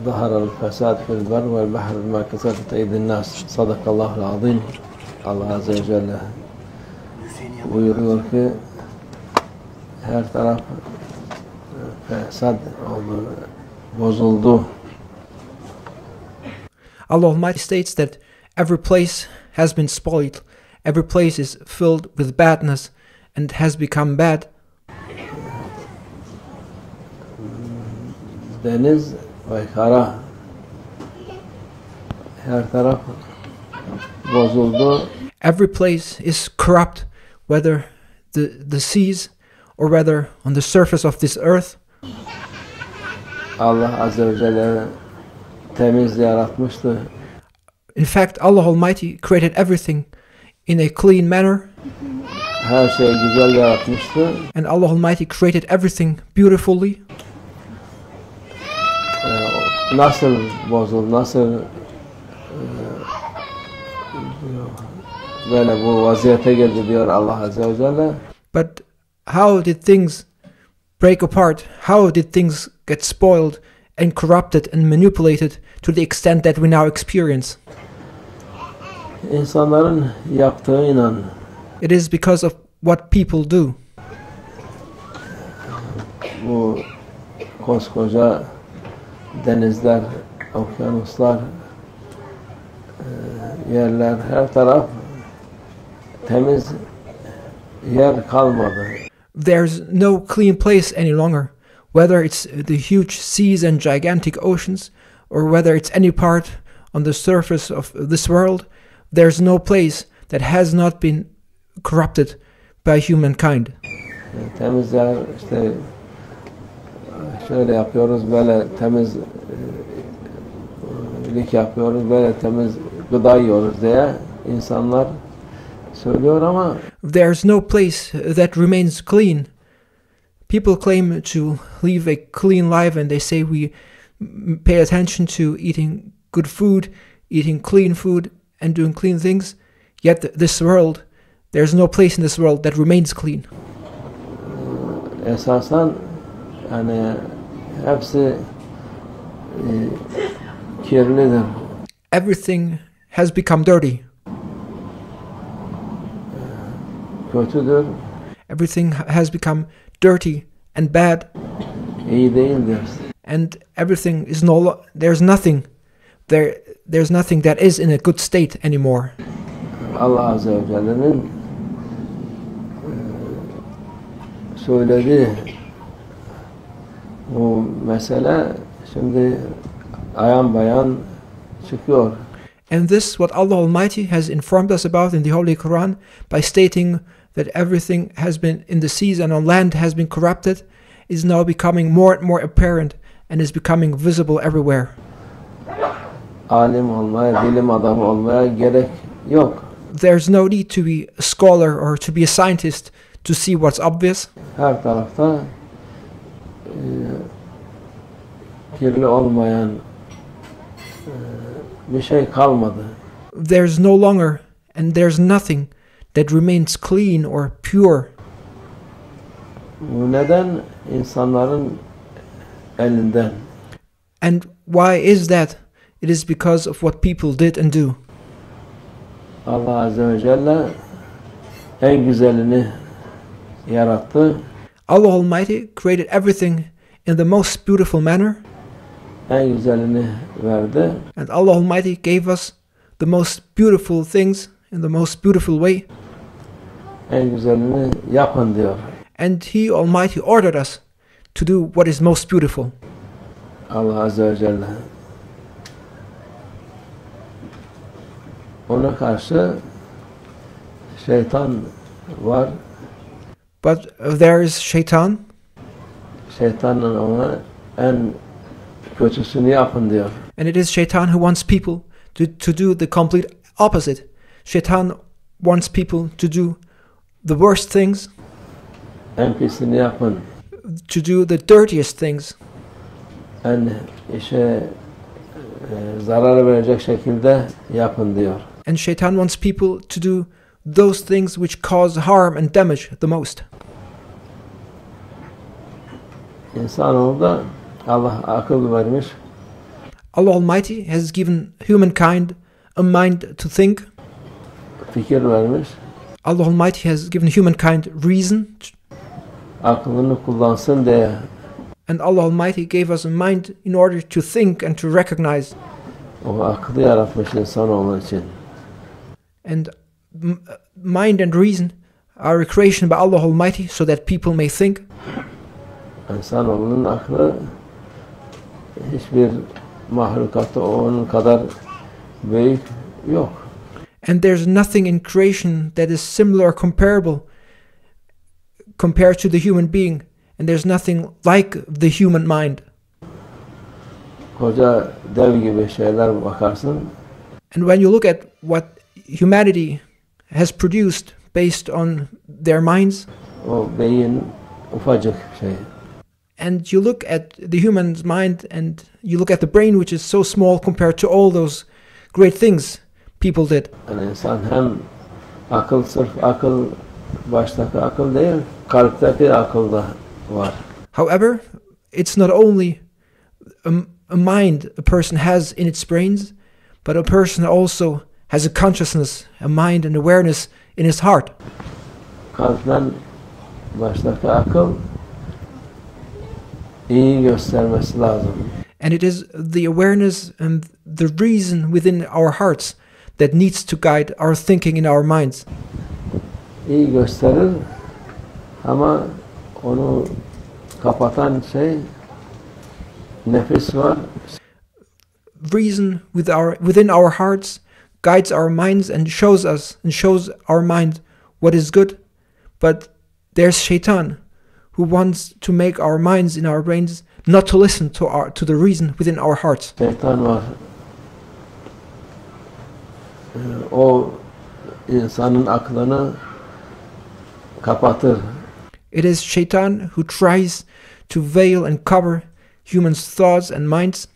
ظهر الفساد في البر والبحر بما كسبت أيدي الناس. صدق الله العظيم. Allah Azze ve Celle buyuruyor ki her taraf fesat oldu, bozuldu. Allah Almighty states that every place has been spoiled, every place is filled with badness and has become bad. Deniz ve kara her taraf bozuldu. Every place is corrupt, whether the seas or whether on the surface of this earth. Allah Azze ve Celle temiz yaratmıştı. In fact, Allah Almighty created everything in a clean manner. Her şey güzel yaratmıştı. And Allah Almighty created everything beautifully. Nasıl bozuldu, nasıl böyle bu vaziyete geldi diyor Allah Azze ve Celle. But how did things break apart? How did things get spoiled and corrupted and manipulated to the extent that we now experience? İnsanların yaptığıyla. It is because of what people do. Bu koskoca denizler, okyanuslar, yerler, her taraf temiz yer kalmadı. There's no clean place any longer, whether it's the huge seas and gigantic oceans, or whether it's any part on the surface of this world. There's no place that has not been corrupted by humankind. Temiz yer işte şöyle yapıyoruz, böyle temizlik yapıyoruz, böyle temiz gıda yiyoruz diye insanlar söylüyor ama there's no place that remains clean. People claim to live a clean life and they say we pay attention to eating good food, eating clean food and doing clean things. Yet this world, there's no place in this world that remains clean. Esasen yani hepsi kirlidir. Everything has become dirty. Kötüdür. Everything has become dirty and bad. İyi değildir. And everything is there's nothing that is in a good state anymore. Allah Azze ve Celle'nin söylediği bu mesele şimdi ayan bayan çıkıyor. And this, what Allah Almighty has informed us about in the Holy Quran by stating that everything has been in the seas and on land has been corrupted, is now becoming more and more apparent and is becoming visible everywhere. Alim olmaya, bilim adamı olmaya gerek yok. There's no need to be a scholar or to be a scientist to see what's obvious. Her tarafta kirli olmayan bir şey kalmadı. There's no longer and there's nothing that remains clean or pure. Bu neden insanların elinden? And why is that? It is because of what people did and do. Allah Azze ve Celle en güzelini yarattı. Allah Almighty created everything in the most beautiful manner. En güzelini verdi. And Allah Almighty gave us the most beautiful things in the most beautiful way. En güzelini yapın diyor. And He Almighty ordered us to do what is most beautiful. Allah Azze ve Celle. Ona karşı şeytan var. But there is Shaitan. Şeytanın ona en kötüsünü yapın diyor. And it is Shaitan who wants people to do the complete opposite. Shaitan wants people to do the worst things. En pisini yapın. To do the dirtiest things. En işe zarar verecek şekilde yapın diyor. And Shaitan wants people to do those things which cause harm and damage the most. İnsanoğlu da Allah akıl vermiş. Allah Almighty has given humankind a mind to think. Fikir vermiş. Allah Almighty has given humankind reason. Aklını kullansın diye. And Allah Almighty gave us a mind in order to think and to recognize. O aklı yaratmış insanoğlu için. And mind and reason are a creation by Allah Almighty so that people may think. İnsanoğlunun aklı hiçbir mahlukatta onun kadar büyük yok. And there's nothing in creation that is similar or comparable compared to the human being. And there's nothing like the human mind. Koca dev gibi şeyler bakarsın. And when you look at what humanity has produced based on their minds, O beyin ufacık şey. and you look at the human's mind and you look at the brain, which is so small compared to all those great things people did. Yani insan hem akıl, sırf akıl, baştaki akıl değil, kalpteki akıl da var. However, it's not only a mind a person has in its brains, but a person also has a consciousness, a mind and awareness in his heart. Kalpten baştaki akıl iyi göstermesi lazım. And it is the awareness and the reason within our hearts that needs to guide our thinking in our minds. İyi gösterir ama onu kapatan şey nefis var. Reason within our hearts guides our minds and shows our mind what is good. But there's Shaitan who wants to make our minds in our brains not to listen to the reason within our hearts. Şeytan var. O insanın aklını kapatır. It is Shaitan who tries to veil and cover humans' thoughts and minds,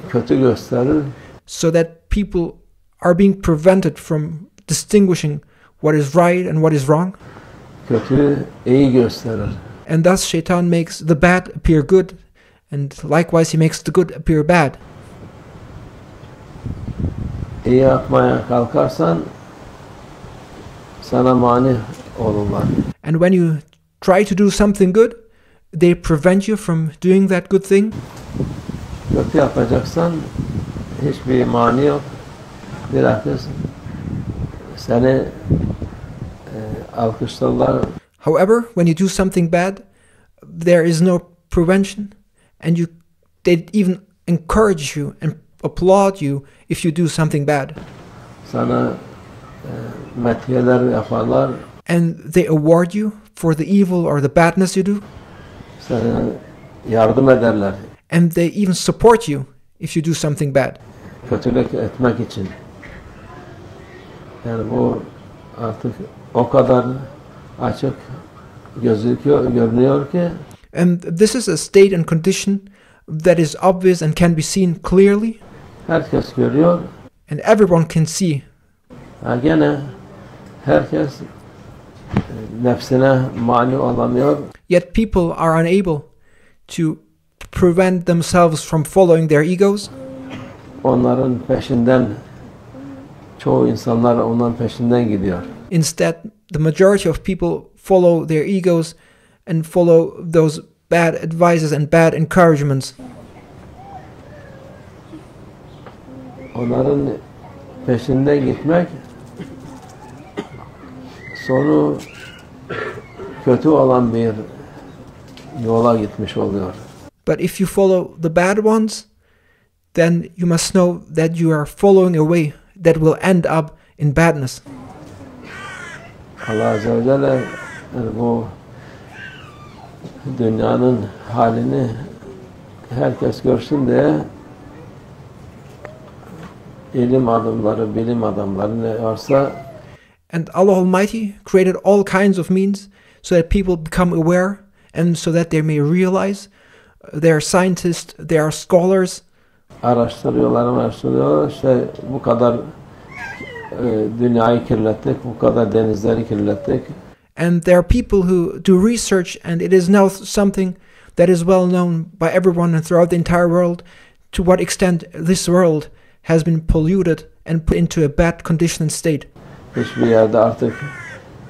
Kötü gösterir. so that people are being prevented from distinguishing what is right and what is wrong. Kötüyü iyi gösterir. And thus Shaitan makes the bad appear good, and likewise he makes the good appear bad. İyi yapmaya kalkarsan sana mani olurlar. And when you try to do something good, they prevent you from doing that good thing. Kötü yapacaksan hiçbir mani yok. Bilakis seni alkışlarlar. However, when you do something bad, there is no prevention, and they even encourage you and applaud you if you do something bad. Sana metiyeler yaparlar. And they award you for the evil or the badness you do. Sana yardım ederler. And they even support you if you do something bad. Kötülük etmek için. Yani bu artık o kadar açık görünüyor ki. And this is a state and condition that is obvious and can be seen clearly. Herkes görüyor. And everyone can see. Gene herkes nefsine mani olamıyor. Yet people are unable to prevent themselves from following their egos. Onların peşinden, çoğu insanlar onların peşinden gidiyor. Instead, the majority of people follow their egos and follow those bad advices and bad encouragements. Onların peşinden gitmek sonu kötü olan bir yola gitmiş oluyor. But if you follow the bad ones, then you must know that you are following a way that will end up in badness. Allah Azze ve Celle bu dünyanın halini herkes görsün diye ilim adamları, bilim adamları ne varsa And Allah Almighty created all kinds of means so that people become aware and so that they may realize they are scientists, they are scholars. araştırıyorlar. İşte bu kadar dünyayı kirlettik, bu kadar denizleri kirlettik. And there are people who do research, and it is now something that is well known by everyone and throughout the entire world, to what extent this world has been polluted and put into a bad condition and state. Hiçbir yerde artık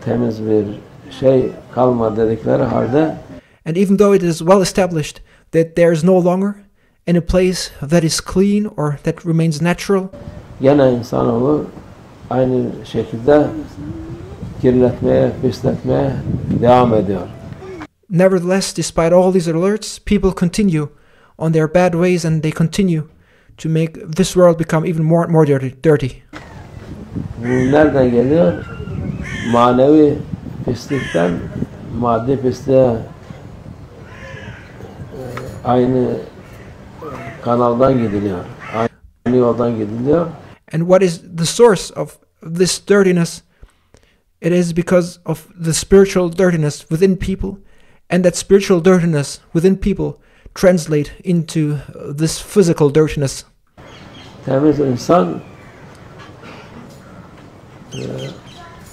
temiz bir şey kalmadı dedikleri halde, And even though it is well established that there is no longer any place that is clean or that remains natural, gene insanoğlu aynı şekilde kirletmeye, pisletmeye devam ediyor. nevertheless, despite all these alerts, people continue on their bad ways and they continue to make this world become even more and more dirty. Bu nereden geliyor? Manevi pislikten maddi pisliğe aynı kanaldan gidiliyor. Aynı yoldan gidiliyor. And what is the source of this dirtiness? It is because of the spiritual dirtiness within people, and that spiritual dirtiness within people translate into this physical dirtiness. Temiz insan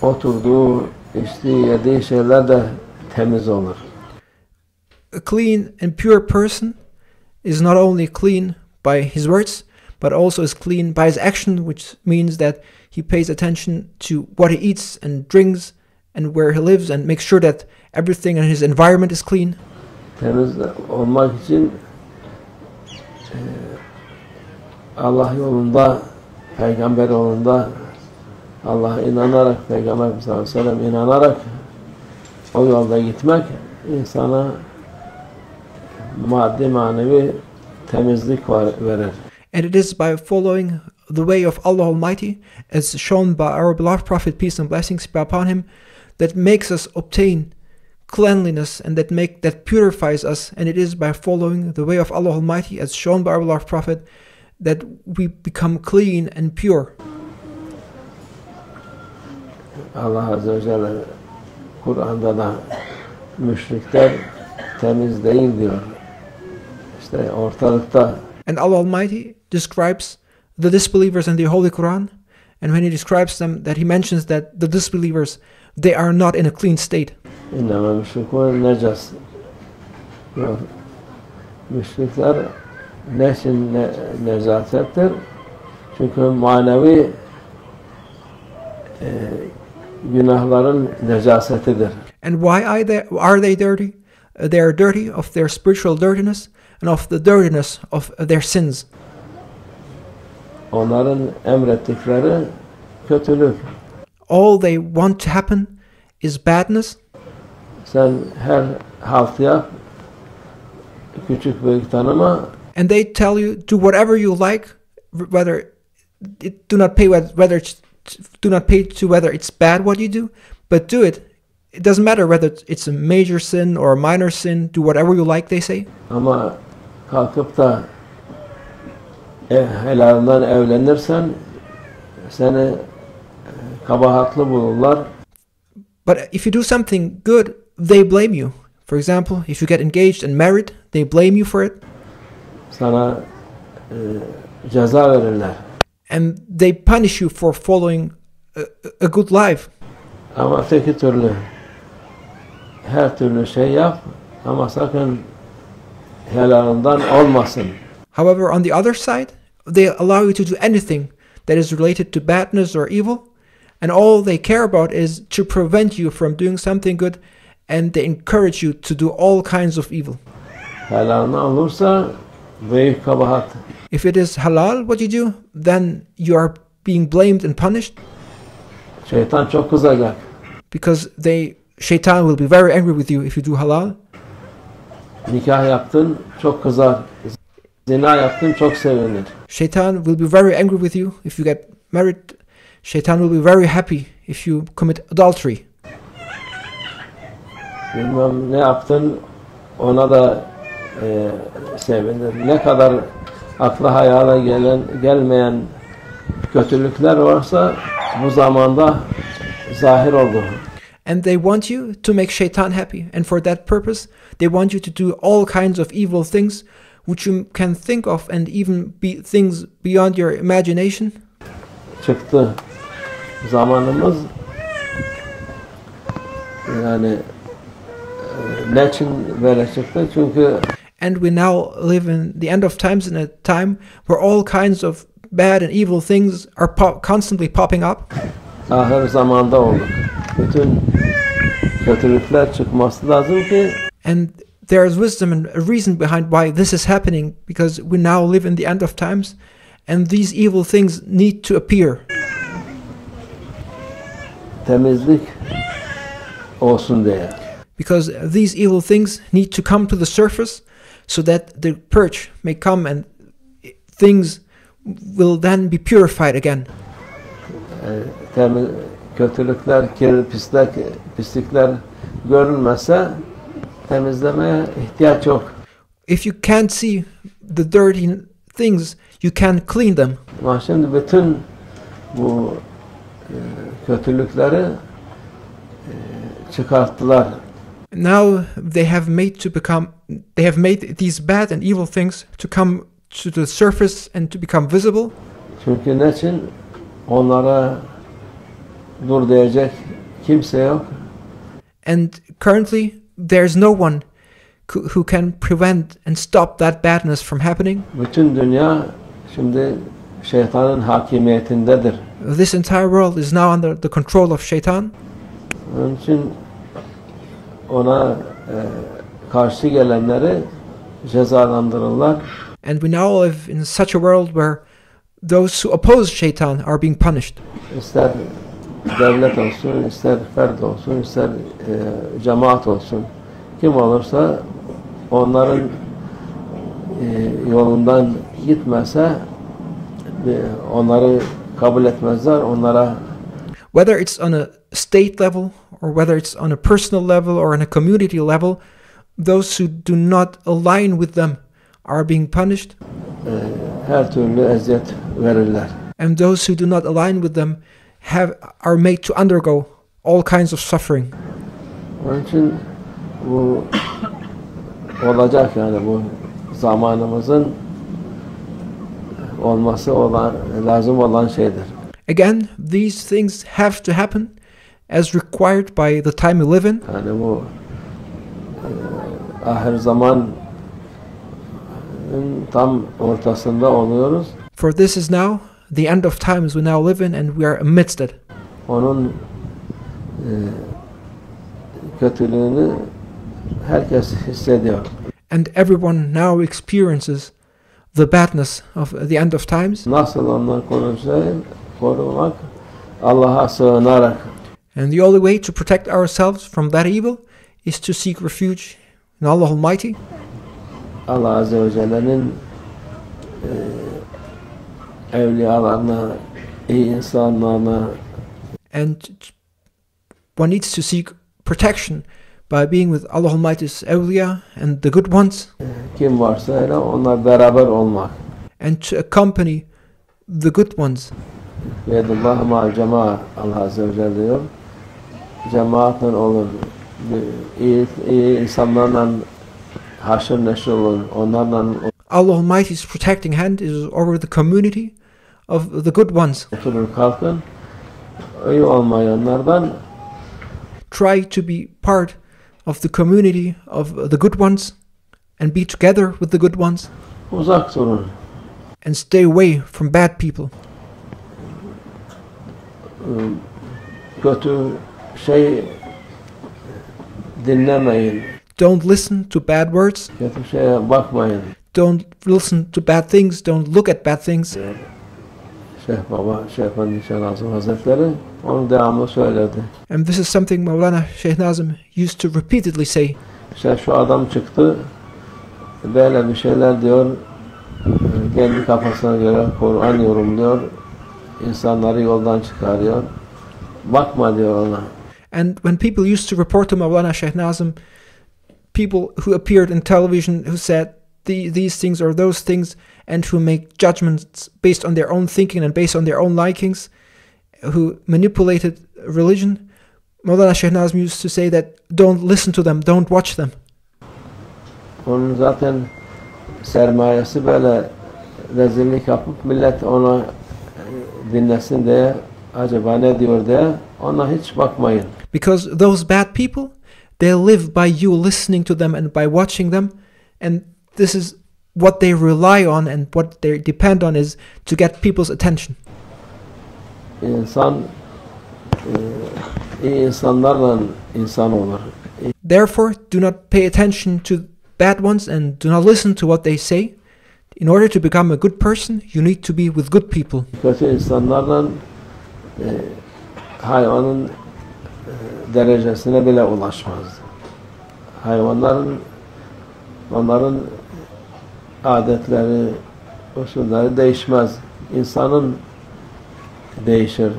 oturduğu, içtiği, yediği şeyler de temiz olur. A clean and pure person is not only clean by his words, but also is clean by his action, which means that he pays attention to what he eats and drinks and where he lives and makes sure that everything in his environment is clean. Temiz olmak için Allah yolunda, Peygamber yolunda, Allah'a inanarak, Peygamber sallallahu aleyhi ve sellem inanarak o yolda gitmek insana maddi manevi temizlik verir. And it is by following the way of Allah Almighty, as shown by our beloved Prophet, peace and blessings be upon him, that makes us obtain cleanliness and that purifies us. And it is by following the way of Allah Almighty, as shown by our beloved Prophet, that we become clean and pure. Allah Azze ve Celle Kur'an'da da müşrikler temiz değil diyor. İşte ortalıkta. And Allah Almighty describes the disbelievers in the Holy Quran, and when he describes them, that he mentions that the disbelievers, they are not in a clean state. İnnemâ müşrikûne necas. Müşrikler neşin necasettir. Çünkü manevi günahların necasetidir. And why are they dirty? They are dirty of their spiritual dirtiness and of the dirtiness of their sins. Onların emrettikleri kötülük. All they want to happen is badness. Sen her halt yap, küçük büyük tanıma. And they tell you, do whatever you like, do not pay to whether it's bad what you do, but do it. It doesn't matter whether it's a major sin or a minor sin. Do whatever you like, they say. Ama kalkıp da helalinden evlenirsen seni kabahatli bulurlar. But if you do something good, they blame you. For example, if you get engaged and married, they blame you for it. Sana ceza verirler. And they punish you for following a good life. Ama öteki türlü her türlü şey yap ama sakın helalinden olmasın. However, on the other side, they allow you to do anything that is related to badness or evil, and all they care about is to prevent you from doing something good, and they encourage you to do all kinds of evil. Helalinden olursa büyük kabahat. If it is halal what you do, then you are being blamed and punished. Şeytan çok kızacak. Because Shaitan will be very angry with you if you do halal. Nikah yaptın çok kızar. Zina yaptın çok sevinir. Shaitan will be very angry with you if you get married. Shaitan will be very happy if you commit adultery. Bilmem ne yaptın ona da sevinir. Ne kadar akla hayala gelmeyen kötülükler varsa bu zamanda zahir oldu. And they want you to make Shaitan happy. And for that purpose, they want you to do all kinds of evil things which you can think of and even be things beyond your imagination. Çıktı zamanımız yani Ne için böyle çıktı? Çünkü And we now live in the end of times, in a time where all kinds of bad and evil things are constantly popping up. ahir zamanda olduk. Bütün kötülükler çıkması lazım ki And there is wisdom and a reason behind why this is happening, because we now live in the end of times, and these evil things need to appear. temizlik olsun diye. Because these evil things need to come to the surface so that the purge may come and things will then be purified again. Kötülükler, pislikler görünmezse temizlemeye ihtiyaç yok. If you can't see the dirty things, you can clean them. Ama şimdi bütün bu kötülükleri çıkarttılar. Now they have made these bad and evil things to come to the surface and to become visible. Çünkü ne için? Onlara dur diyecek kimse yok. And currently there's no one who can prevent and stop that badness from happening. Bütün dünya şimdi şeytanın hakimiyetindedir. This entire world is now under the control of Shaitan. Onun için ona karşı gelenleri cezalandırırlar. And we now live in such a world where those who oppose Shaitan are being punished. İster devlet olsun, ister ferd olsun, ister cemaat olsun. Kim olursa onların yolundan gitmese onları kabul etmezler. Onlara Whether it's on a state level or whether it's on a personal level or on a community level, those who do not align with them are being punished. her türlü eziyet verirler. And those who do not align with them are made to undergo all kinds of suffering. Onun için bu olacak, yani bu zamanımızın olması lazım olan şeydir. Again, these things have to happen as required by the time we live in. Yani bu ahir zaman tam ortasında oluyoruz. For this is now the end of times we now live in, and we are amidst it. Onun kötülüğünü herkes hissediyor. And everyone now experiences the badness of the end of times. Nasıl ondan korumak? Allah'a sığınarak. And the only way to protect ourselves from that evil is to seek refuge in Allah Almighty. Allah Azze ve Celle'nin evliyalarına, iyi insanlarına, And one needs to seek protection by being with Allah Almighty's awliya and the good ones, kim varsa öyle onlar beraber olmak. and to accompany the good ones. Yedullah ma'al cema'a, Allah Azze ve Celle diyor. Cemaatle olur. İyi insanlarla haşr neşr olur. Onlarla Allah Almighty's protecting hand is over the community of the good ones. oturur kalkın. İyi olmayanlardan Try to be part of the community of the good ones and be together with the good ones, uzak durun. and stay away from bad people. Kötü şey dinlemeyin. Don't listen to bad words. Kötü şeye bakmayın. Don't listen to bad things. Don't look at bad things. Şeyh Baba, Şeyh Efendi Şehnazım Hazretleri onu devamlı söyledi. And this is something Maulana Shaykh Nazim used to repeatedly say. İşte şu adam çıktı, böyle bir şeyler diyor, kendi kafasına göre Kur'an yorumluyor, insanları yoldan çıkarıyor. Bakma diyor ona. And when people used to report to Maulana Shaykh Nazim, people who appeared in television who said these things or those things, and who make judgments based on their own thinking and based on their own likings, who manipulated religion, Maulana Shaykh Nazim used to say that don't listen to them, don't watch them. Onun zaten sermayesi böyle rezillik yapıp millet ona dinlesin diye, acaba ne diyor diye ona hiç bakmayın. Because those bad people, They live by you listening to them and by watching them, and this is what they rely on and what they depend on, is to get people's attention. İnsan iyi insanlarla insan olur. Therefore, do not pay attention to bad ones and do not listen to what they say. In order to become a good person, you need to be with good people. Kötü insanlarla hayvanın derecesine bile ulaşmaz. Onların adetleri, usulleri değişmez. İnsanın değişir.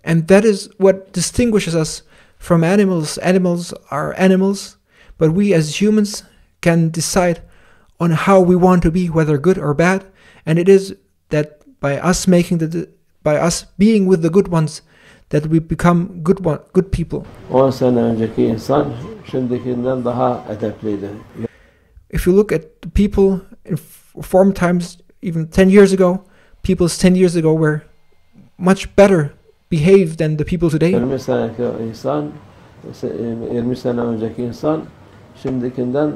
And that is what distinguishes us from animals. Animals are animals, but we as humans can decide on how we want to be, whether good or bad. And it is that by us being with the good ones, that we become good people. 10 sene önceki insan şimdikinden daha edepliydi. If you look at the people in former times, even 10 years ago, people 10 years ago were much better behaved than the people today. 20 sene önceki insan şimdikinden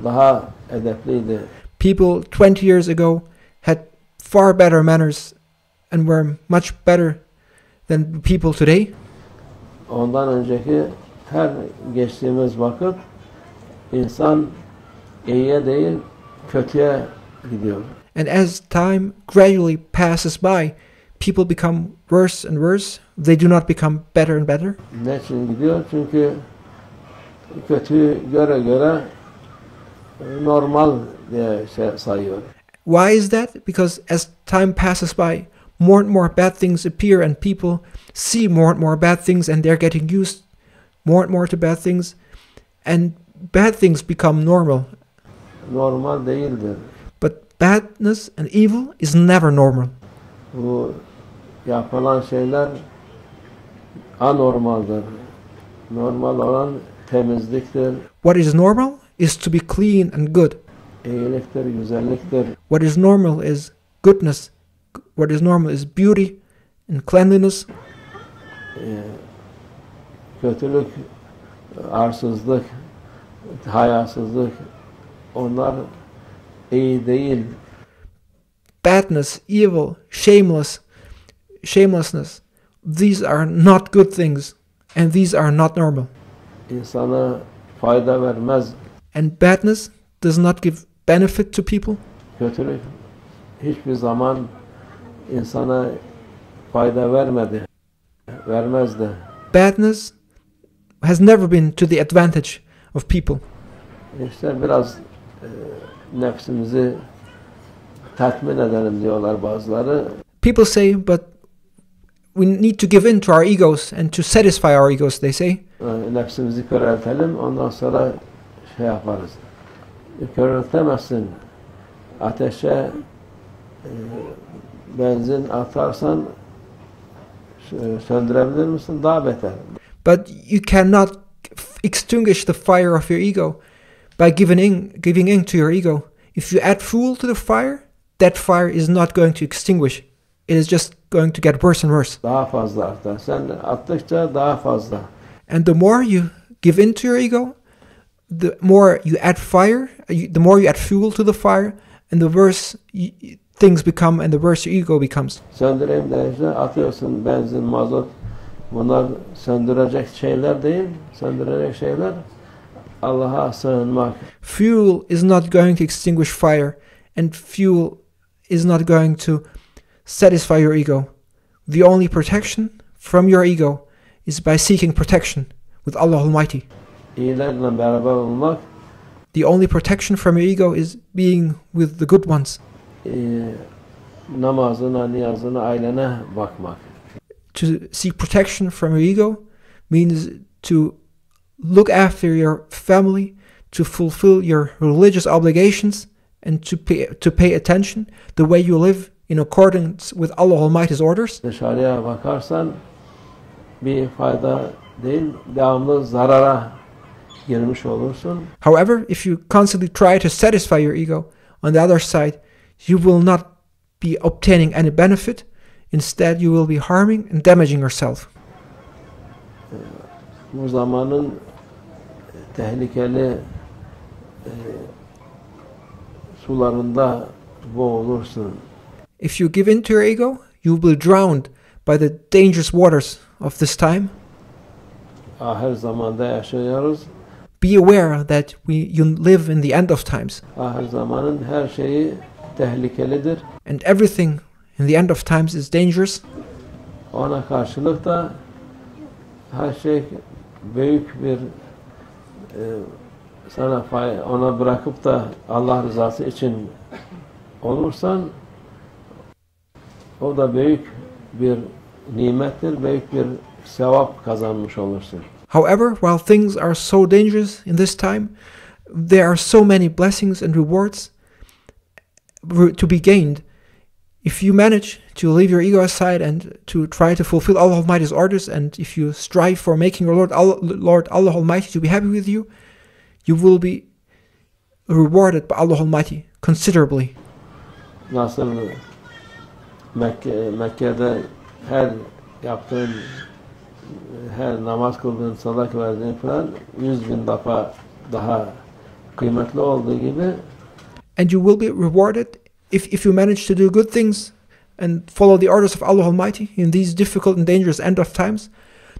daha edepliydi. People 20 years ago had far better manners and were much better than people today. Ondan önceki her geçtiğimiz vakit insan iyiye değil kötüye gidiyor. And as time gradually passes by, people become worse and worse. They do not become better and better. Ne için gidiyor? Çünkü kötüyü göre normal diye sayıyor. Why is that? Because as time passes by, more and more bad things appear and people see more and more bad things and they're getting used more and more to bad things, and bad things become normal. Normal değildir. But badness and evil is never normal. Bu yapılan şeyler anormaldir. Normal olan temizliktir. What is normal is to be clean and good. İyiliktir, güzelliktir. What is normal is goodness. What is normal is beauty and cleanliness. Kötülük, arsızlık, hayasızlık, onlar iyi değil. Badness, evil, shamelessness, these are not good things, and these are not normal. İnsana fayda vermez. And badness does not give benefit to people. Kötülük hiçbir zaman insana fayda vermezdi. Badness has never been to the advantage of people. İşte biraz nefsimizi tatmin edelim diyorlar bazıları. People say, but we need to give in to our egos and to satisfy our egos, they say. Nefsimizi köreltelim, ondan sonra yaparız. Köreltemezsin. Ateşe benzin atarsan söndürebilir misin? Daha beter. But you cannot extinguish the fire of your ego by giving in to your ego. If you add fuel to the fire, that fire is not going to extinguish. It is just going to get worse and worse. Daha fazla artar. Sen attıkça daha fazla. And the more you give in to your ego, the more you add fire, the more you add fuel to the fire, and the worse things become and the worse your ego becomes. Söndüreyim de işte atıyorsun benzin, mazot. Bunlar söndürecek şeyler değil. Söndürecek şeyler Allah'a sığınmak. Fuel is not going to extinguish fire, and fuel is not going to satisfy your ego. The only protection from your ego is by seeking protection with Allah Almighty. İyilerle beraber olmak. The only protection from your ego is being with the good ones. Namazına, niyazına, ailene bakmak. To seek protection from your ego means to look after your family, to fulfill your religious obligations, and to pay attention the way you live in accordance with Allah Almighty's orders. Dışarıya bakarsan bir fayda değil, devamlı zarara girmiş olursun. However, if you constantly try to satisfy your ego, on the other side, you will not be obtaining any benefit. Instead, you will be harming and damaging yourself. Bu zamanın tehlikeli sularında boğulursun. If you give in to your ego, you will be drowned by the dangerous waters of this time. Ahir zamanda yaşıyoruz. Be aware that you live in the end of times. Ahir zamanın her şeyi tehlikelidir. And everything in the end of times is dangerous. Ona karşılık da her şey büyük bir ona bırakıp da Allah rızası için olursan o da büyük bir nimettir, büyük bir sevap kazanmış olursun. However, while things are so dangerous in this time, there are so many blessings and rewards to be gained. If you manage to leave your ego aside and to try to fulfill Allah Almighty's orders, and if you strive for making your Lord Allah Almighty to be happy with you, you will be rewarded by Allah Almighty considerably. Nasıl Mekke'de her yaptığın, her namaz kıldığın, sadak verdiğin falan 100.000 defa daha kıymetli olduğu gibi. And you will be rewarded if you manage to do good things and follow the orders of Allah Almighty in these difficult and dangerous end of times,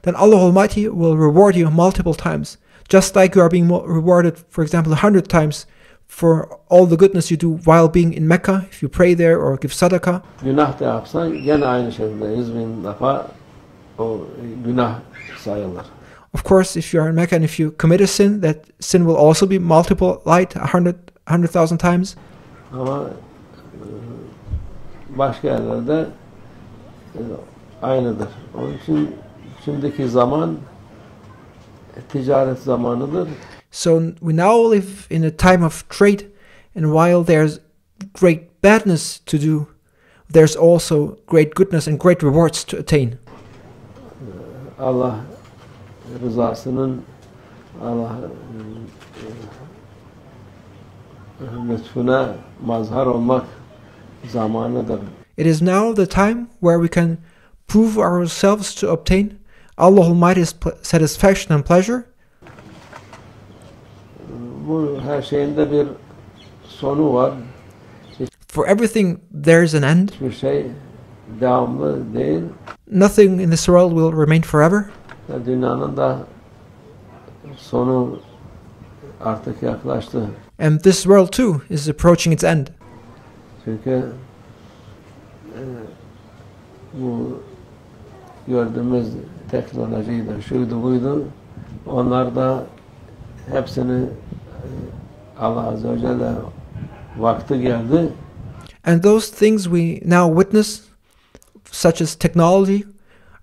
then Allah Almighty will reward you multiple times. Just like you are being rewarded, for example, 100 times for all the goodness you do while being in Mecca, if you pray there or give sadaqah. Günah da yapsan gene aynı şekilde 100.000 defa o günah sayılır. Of course, if you are in Mecca and if you commit a sin, that sin will also be multiplied 100,000 times. Ama başka yerlerde aynıdır. Onun için şimdiki zaman ticaret zamanıdır. So we now live in a time of trade, and while there's great badness to do, there's also great goodness and great rewards to attain. Allah rızasının, Allah lütfuna mazhar olmak zamanıdır. It is now the time where we can prove ourselves to obtain Allah Almighty's satisfaction and pleasure. Bu her şeyin de bir sonu var. For everything there is an end. Hiçbir şey devamlı değil. Nothing in this world will remain forever. Dünyanın da sonu artık yaklaştı. And this world too is approaching its end. Çünkü bu gördüğümüz teknolojiydi, şuydu buydu. Onlar da hepsini Allah Azze ve Celle vakti geldi. And those things we now witness, such as technology,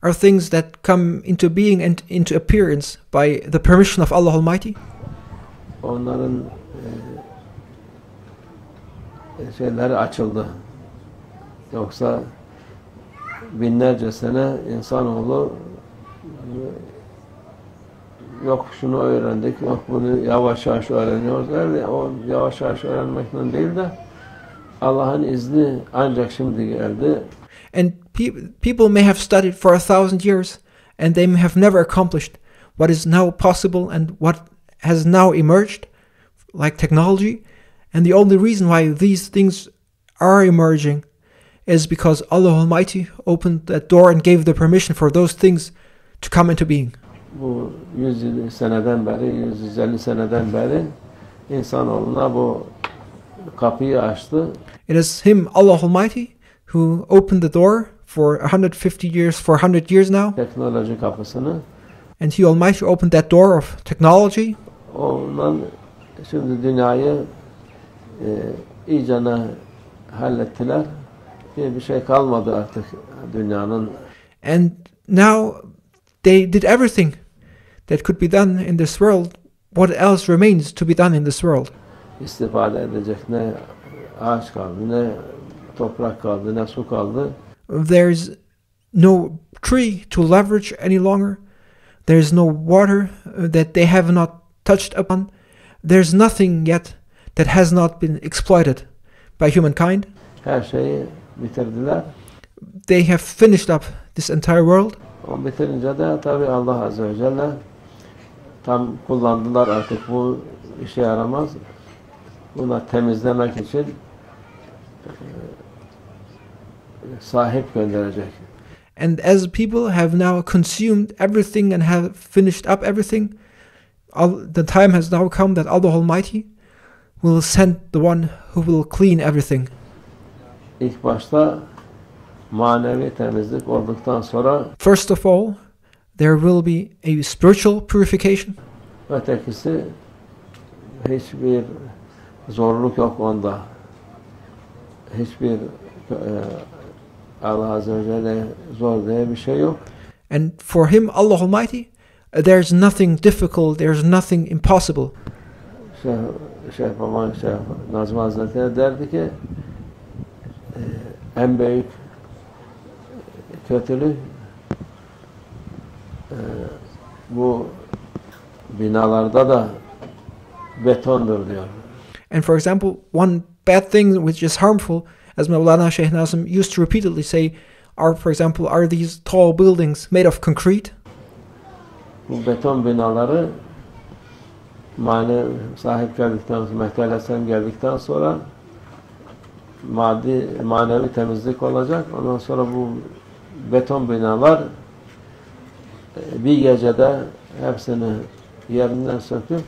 are things that come into being and into appearance by the permission of Allah Almighty. Onların şeyleri açıldı. Yoksa binlerce sene insanoğlu yok şunu öğrendik, yok bunu yavaş yavaş öğreniyoruz. Öyle, o yavaş yavaş öğrenmekten değil de Allah'ın izni ancak şimdi geldi. And people may have studied for 1,000 years and they may have never accomplished what is now possible and what has now emerged, like technology. And the only reason why these things are emerging is because Allah Almighty opened that door and gave the permission for those things to come into being. Bu 100 seneden beri, 150 seneden beri insanoğluna bu kapıyı açtı. It is Him, Allah Almighty, who opened the door for 150 years, for 100 years now. Teknoloji kapısını. And He Almighty opened that door of technology. Ondan şimdi dünyayı iyicene hallettiler. Bir şey kalmadı artık dünyanın. And now they did everything that could be done in this world. What else remains to be done in this world? İstifade edecek ne ağaç kaldı, ne toprak kaldı, ne su kaldı. There's no tree to leverage any longer. There's no water that they have not touched upon. There's nothing yet that has not been exploited by humankind. Her şeyi bitirdiler. They have finished up this entire world. O bitirince de tabi Allah Azze ve Celle tam kullandılar, artık bu işe yaramaz. Buna temizlemek için sahip gönderecek. And as people have now consumed everything and have finished up everything, the time has now come that Allah Almighty will send the one who will clean everything. İlk başta manevi temizlik olduktan sonra First of all, there will be a spiritual purification. ötekisi hiçbir zorluk yok onda. Hiçbir Allah Azze ve Celle zor diye bir şey yok. And for him, Allah Almighty, there's nothing difficult, there's nothing impossible. Şeyh Nazım Hazretleri derdi ki en büyük kötülük bu binalarda da betondur diyor. And for example, one bad thing which is harmful, as Maulana Shaykh Nazim used to repeatedly say, are these tall buildings made of concrete? Bu beton binaları sahip geldikten sonra, Mahdi Aleyhisselam geldikten sonra manevi temizlik olacak. Ondan sonra bu beton binalar bir gecede hepsini yerinden söküp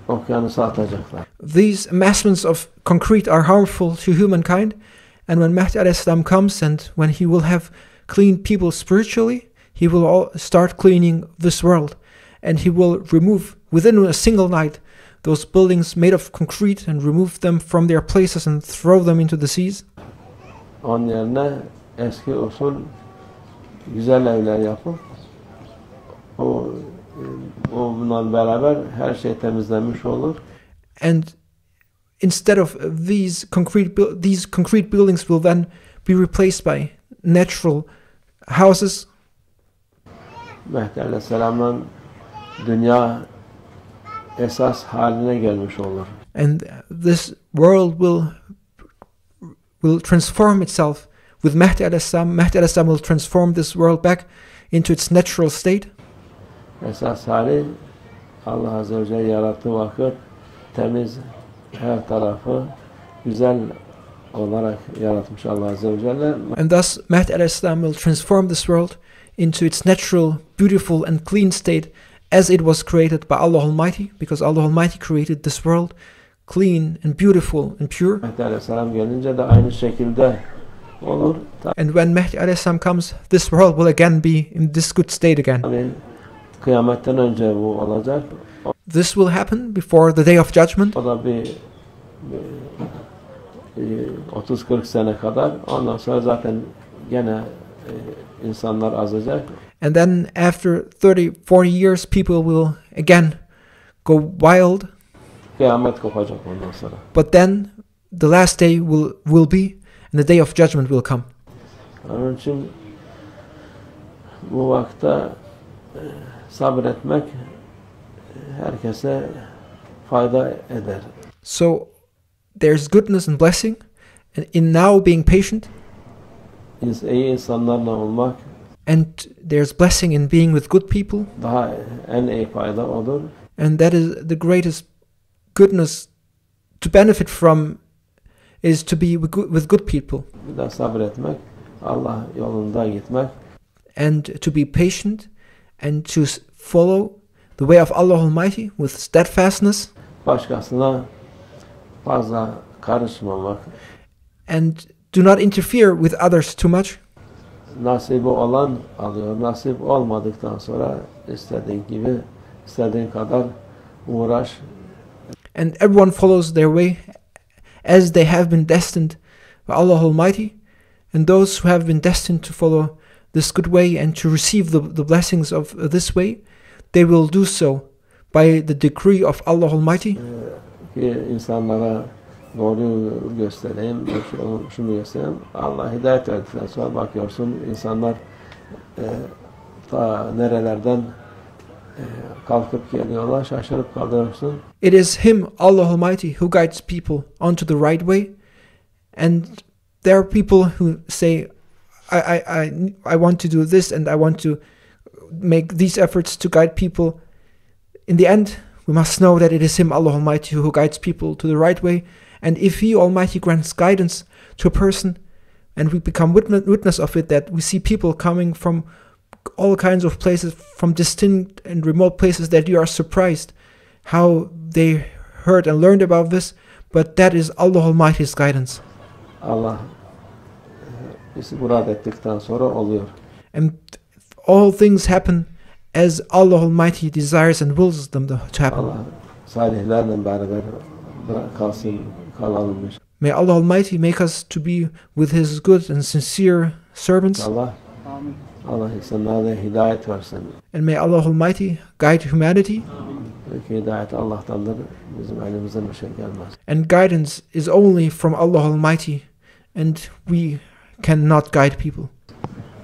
okyanusa atacaklar. These masses of concrete are harmful to humankind, and when Mahdi al-Islam comes and when he will have cleaned people spiritually, he will start cleaning this world, and he will remove within a single night those buildings made of concrete and remove them from their places and throw them into the seas. Onun yerine eski usul güzel evler yapıp bununla beraber her şey temizlenmiş olur. And instead of these concrete buildings will then be replaced by natural houses. Mahdi Aleyhisselam'la dünya esas haline gelmiş olur. And this world will transform itself with Mahdi al-Islam. Mahdi al-Islam will transform this world back into its natural state. Esas hali Allah Azze ve Celle yarattığı vakit temiz, her tarafı güzel olarak yaratmış Allah Azze ve Celle. And thus Mahdi al-Islam will transform this world into its natural, beautiful and clean state as it was created by Allah Almighty, because Allah Almighty created this world clean and beautiful and pure. Mahdi Aleyhisselam gelince de aynı şekilde olur. And when Mahdi al-Islam comes, this world will again be in this good state again. Yani kıyametten önce bu olacak. This will happen before the day of judgment. O da bir 30-40 sene kadar. Ondan sonra zaten gene insanlar azacak. And then after 30-40 years, people will again go wild. Kıyamet kopacak ondan sonra. But then the last day will be, and the day of judgment will come. Onun için bu vakte sabretmek herkese fayda eder. So there's goodness and blessing in now being patient, İyi insanlarla olmak and there's blessing in being with good people, daha en iyi fayda olur. and that is the greatest goodness to benefit from, is to be with good people, Bir de sabretmek, Allah yolunda gitmek. and to be patient and to follow the way of Allah Almighty with steadfastness, Başkasına fazla karışmamak. and do not interfere with others too much. Nasibi olan alıyor. Nasip olmadıktan sonra istediğin gibi, istediğin kadar uğraş. And everyone follows their way as they have been destined by Allah Almighty, and those who have been destined to follow this good way and to receive the blessings of this way, they will do so by the decree of Allah Almighty. Ki insanlara doğruyu göstereyim, şunu göstereyim. Allah hidayet verdikten sonra bakıyorsun insanlar ta nerelerden kalkıp geliyorlar, şaşırıp kalıyorsun. It is Him, Allah Almighty, who guides people onto the right way, and there are people who say, I want to do this and I want to make these efforts to guide people in the end, we must know that it is Him, Allah Almighty, who guides people to the right way. And if He Almighty grants guidance to a person, and we become witness of it, that we see people coming from all kinds of places, from distant and remote places, that you are surprised how they heard and learned about this, but that is Allah Almighty's guidance. Allah bizi murad ettikten sonra oluyor. And all things happen as Allah Almighty desires and wills them to happen. Allah salihlerle beraber kalalım. May Allah Almighty make us to be with His good and sincere servants. Allah insanlara hidayet versin. And may Allah Almighty guide humanity. Hidayet Allah'tandır. Bizim elimizden bir şey gelmez. And guidance is only from Allah Almighty, and we cannot guide people.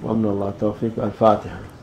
Wa min Allah tawfiq. Al-Fatiha.